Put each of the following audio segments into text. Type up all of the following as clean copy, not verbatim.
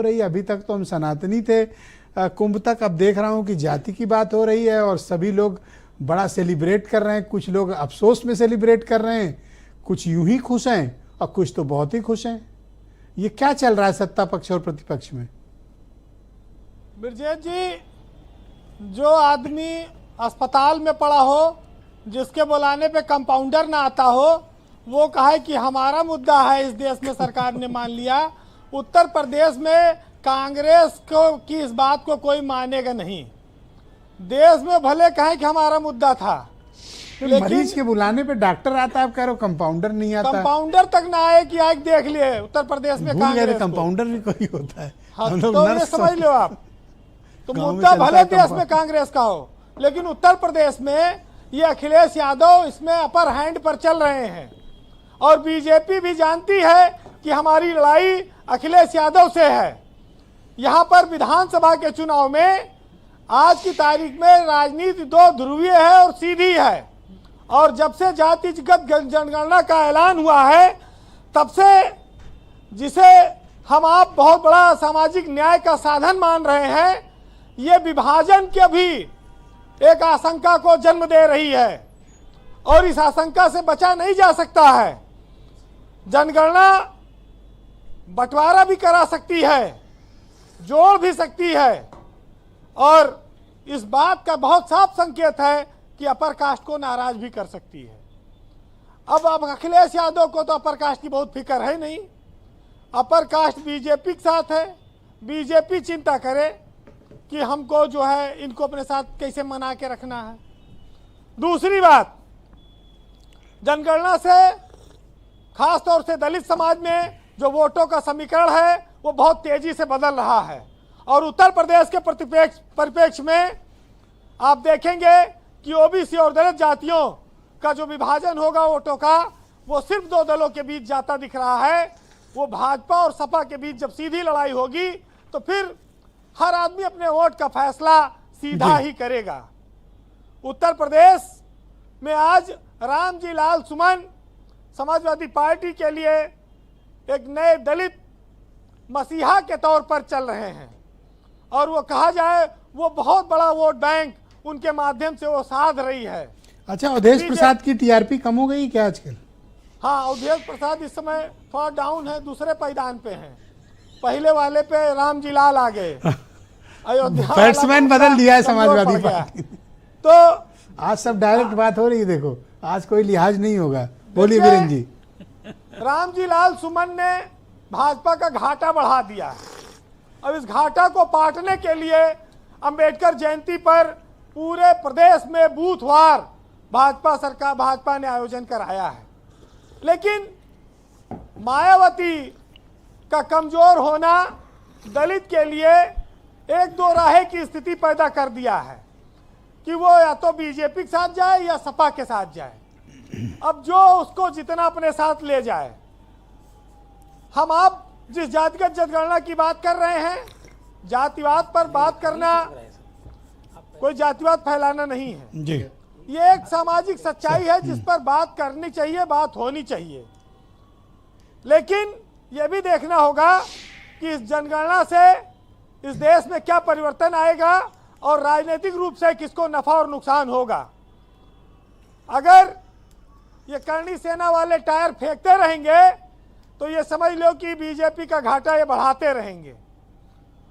हो रही है। अभी तक तो हम सनातनी थे कुंभ तक, अब देख रहा हूँ कि जाति की बात हो रही है और सभी लोग बड़ा सेलिब्रेट कर रहे हैं। कुछ लोग अफसोस में सेलिब्रेट कर रहे हैं, कुछ यूं ही खुश हैं और कुछ तो बहुत ही खुश हैं। ये क्या चल रहा है सत्ता पक्ष और प्रतिपक्ष में? ब्रजेश जी, जो आदमी अस्पताल में पड़ा हो, जिसके बुलाने पे कंपाउंडर ना आता हो, वो कहे कि हमारा मुद्दा है इस देश में, सरकार ने मान लिया। उत्तर प्रदेश में कांग्रेस को की इस बात को कोई मानेगा नहीं। देश में भले कहें कि हमारा मुद्दा था, लेकिन मरीज के बुलाने पे डॉक्टर आता है, आप कह रहे हो कंपाउंडर नहीं आता। कंपाउंडर तक ना आए कि आज देख लिए उत्तर प्रदेश में कांग्रेस कंपाउंडर भी कोई होता है। हाँ, तो ये समझ लो आप। तो मुद्दा भले देश में कांग्रेस का हो, लेकिन उत्तर प्रदेश में ये अखिलेश यादव इसमें अपर हैंड पर चल रहे हैं। और बीजेपी भी जानती है कि हमारी लड़ाई अखिलेश यादव से है। यहाँ पर विधानसभा के चुनाव में आज की तारीख में राजनीति दो ध्रुवीय है और सीधी है। और जब से जातिगत जनगणना का ऐलान हुआ है, तब से जिसे हम आप बहुत बड़ा सामाजिक न्याय का साधन मान रहे हैं, ये विभाजन के भी एक आशंका को जन्म दे रही है और इस आशंका से बचा नहीं जा सकता है। जनगणना बंटवारा भी करा सकती है, जोड़ भी सकती है, और इस बात का बहुत साफ संकेत है कि अपर कास्ट को नाराज भी कर सकती है। अब अखिलेश यादव को तो अपर कास्ट की बहुत फिक्र है नहीं। अपर कास्ट बीजेपी के साथ है। बीजेपी चिंता करे कि हमको जो है इनको अपने साथ कैसे मना के रखना है। दूसरी बात, जनगणना से खास तौर से दलित समाज में जो वोटों का समीकरण है वो बहुत तेजी से बदल रहा है। और उत्तर प्रदेश के परिप्रेक्ष्य में आप देखेंगे कि ओबीसी और दलित जातियों का जो विभाजन होगा वोटों का, वो सिर्फ दो दलों के बीच जाता दिख रहा है। वो भाजपा और सपा के बीच जब सीधी लड़ाई होगी तो फिर हर आदमी अपने वोट का फैसला सीधा ही करेगा। उत्तर प्रदेश में आज रामजी लाल सुमन समाजवादी पार्टी के लिए एक नए दलित मसीहा के तौर पर चल रहे हैं और वो कहा जाए वो बहुत बड़ा वोट बैंक उनके माध्यम से वो साध रही है। अच्छा, अवधेश प्रसाद की टीआरपी कम हो गई क्या आजकल? हाँ, अवधेश प्रसाद इस समय थोड़ा डाउन है, दूसरे पायदान पे हैं। पहले वाले पे रामजी लाल आ गए, अयोध्या बैट्समैन बदल दिया है समाजवादी पार्टी। तो आज सब डायरेक्ट बात हो रही है, देखो आज कोई लिहाज नहीं होगा। बोलिए वीरेंद्र जी। रामजी लाल सुमन ने भाजपा का घाटा बढ़ा दिया है। अब इस घाटा को पाटने के लिए अंबेडकर जयंती पर पूरे प्रदेश में बूथवार भाजपा ने आयोजन कराया है। लेकिन मायावती का कमजोर होना दलित के लिए एक दो राहे की स्थिति पैदा कर दिया है कि वो या तो बीजेपी के साथ जाए या सपा के साथ जाए। अब जो उसको जितना अपने साथ ले जाए। हम आप जिस जातिगत जनगणना की बात कर रहे हैं, जातिवाद पर बात करना कोई जातिवाद फैलाना नहीं है जी। ये एक सामाजिक सच्चाई है जिस पर बात करनी चाहिए, बात होनी चाहिए। लेकिन यह भी देखना होगा कि इस जनगणना से इस देश में क्या परिवर्तन आएगा और राजनीतिक रूप से किसको नफा और नुकसान होगा। अगर ये करणी सेना वाले टायर फेंकते रहेंगे तो ये समझ लो कि बीजेपी का घाटा ये बढ़ाते रहेंगे।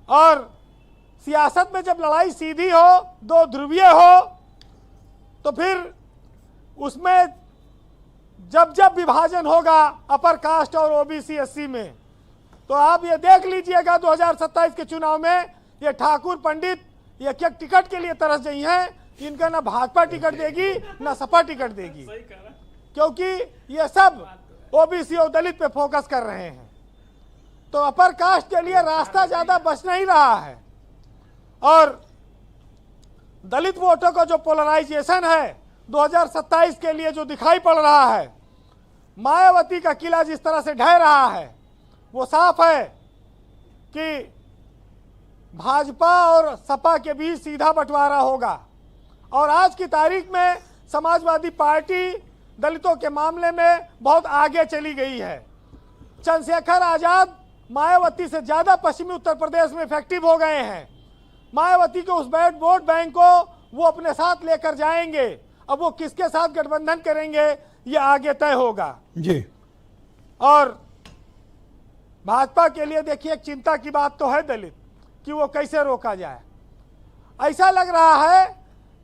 और सियासत में जब लड़ाई सीधी हो, दो ध्रुवीय हो, तो फिर उसमें जब जब विभाजन होगा अपर कास्ट और ओबीसी एससी में, तो आप ये देख लीजिएगा 2027 के चुनाव में ये ठाकुर पंडित ये क्या टिकट के लिए तरस गई हैं। इनका ना भाजपा टिकट देगी ना सपा टिकट देगी, क्योंकि ये सब ओबीसी और दलित पे फोकस कर रहे हैं। तो अपर कास्ट के लिए रास्ता ज्यादा बच नहीं रहा है। और दलित वोटों का जो पोलराइजेशन है 2027 के लिए जो दिखाई पड़ रहा है, मायावती का किला जिस तरह से ढह रहा है, वो साफ है कि भाजपा और सपा के बीच सीधा बंटवारा होगा। और आज की तारीख में समाजवादी पार्टी दलितों के मामले में बहुत आगे चली गई है। चंद्रशेखर आजाद मायावती से ज्यादा पश्चिमी उत्तर प्रदेश में इफेक्टिव हो गए हैं। मायावती के उस वोट बैंक को वो अपने साथ लेकर जाएंगे। अब वो किसके साथ गठबंधन करेंगे ये आगे तय होगा जी। और भाजपा के लिए देखिए एक चिंता की बात तो है दलित कि वो कैसे रोका जाए। ऐसा लग रहा है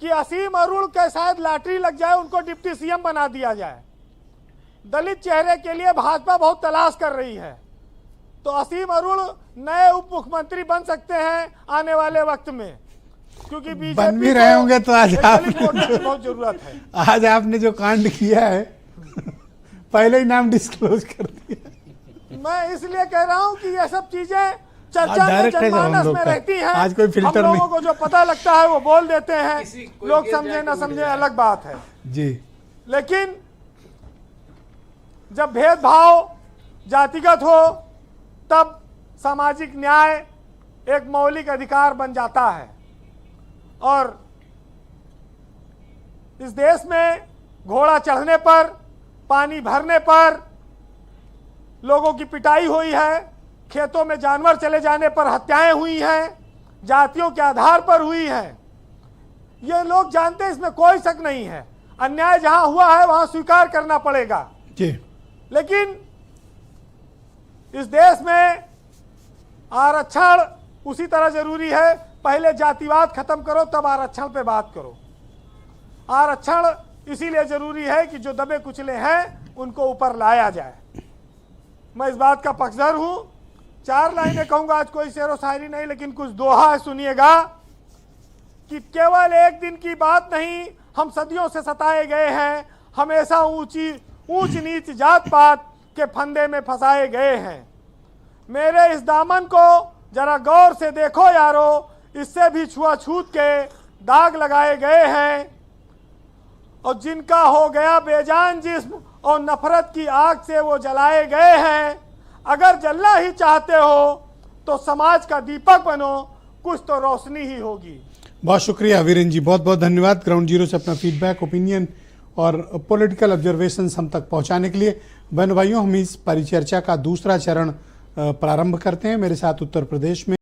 कि असीम अरुण के शायद लॉटरी लग जाए, उनको डिप्टी सीएम बना दिया जाए। दलित चेहरे के लिए भाजपा बहुत तलाश कर रही है, तो असीम अरुण नए उप मुख्यमंत्री बन सकते हैं आने वाले वक्त में, क्योंकि बीजेपी बन भी रहे होंगे तो आज दलित वोटर की बहुत जरूरत है। आज आपने जो कांड किया है पहले ही नाम डिस्क्लोज कर दिया। मैं इसलिए कह रहा हूं कि ये सब चीजें चर्चा में जनमानस में रहती हैं। आज कोई फिल्टर हम नहीं। लोगों को जो पता लगता है वो बोल देते हैं, लोग समझे ना समझे अलग बात है जी। लेकिन जब भेदभाव जातिगत हो तब सामाजिक न्याय एक मौलिक अधिकार बन जाता है। और इस देश में घोड़ा चढ़ने पर, पानी भरने पर लोगों की पिटाई हुई है, खेतों में जानवर चले जाने पर हत्याएं हुई हैं, जातियों के आधार पर हुई हैं। ये लोग जानते हैं, इसमें कोई शक नहीं है। अन्याय जहां हुआ है वहां स्वीकार करना पड़ेगा जी। लेकिन इस देश में आरक्षण उसी तरह जरूरी है। पहले जातिवाद खत्म करो तब आरक्षण पे बात करो। आरक्षण इसीलिए जरूरी है कि जो दबे कुचले हैं उनको ऊपर लाया जाए। मैं इस बात का पक्षधर हूं। 4 लाइनें कहूंगा, आज कोई शेरो शायरी नहीं, लेकिन कुछ दोहा है, सुनिएगा कि केवल एक दिन की बात नहीं, हम सदियों से सताए गए हैं, हमेशा ऊंच नीच जात पात के फंदे में फंसाए गए हैं। मेरे इस दामन को जरा गौर से देखो यारो, इससे भी छुआछूत के दाग लगाए गए हैं। और जिनका हो गया बेजान जिस्म और नफरत की आग से वो जलाए गए हैं। अगर जलना ही चाहते हो तो समाज का दीपक बनो, कुछ तो रोशनी ही होगी। बहुत शुक्रिया वीरेन जी, बहुत बहुत धन्यवाद ग्राउंड जीरो से अपना फीडबैक, ओपिनियन और पॉलिटिकल ऑब्जर्वेशंस हम तक पहुंचाने के लिए। बहन भाइयों, हम इस परिचर्चा का दूसरा चरण प्रारंभ करते हैं। मेरे साथ उत्तर प्रदेश में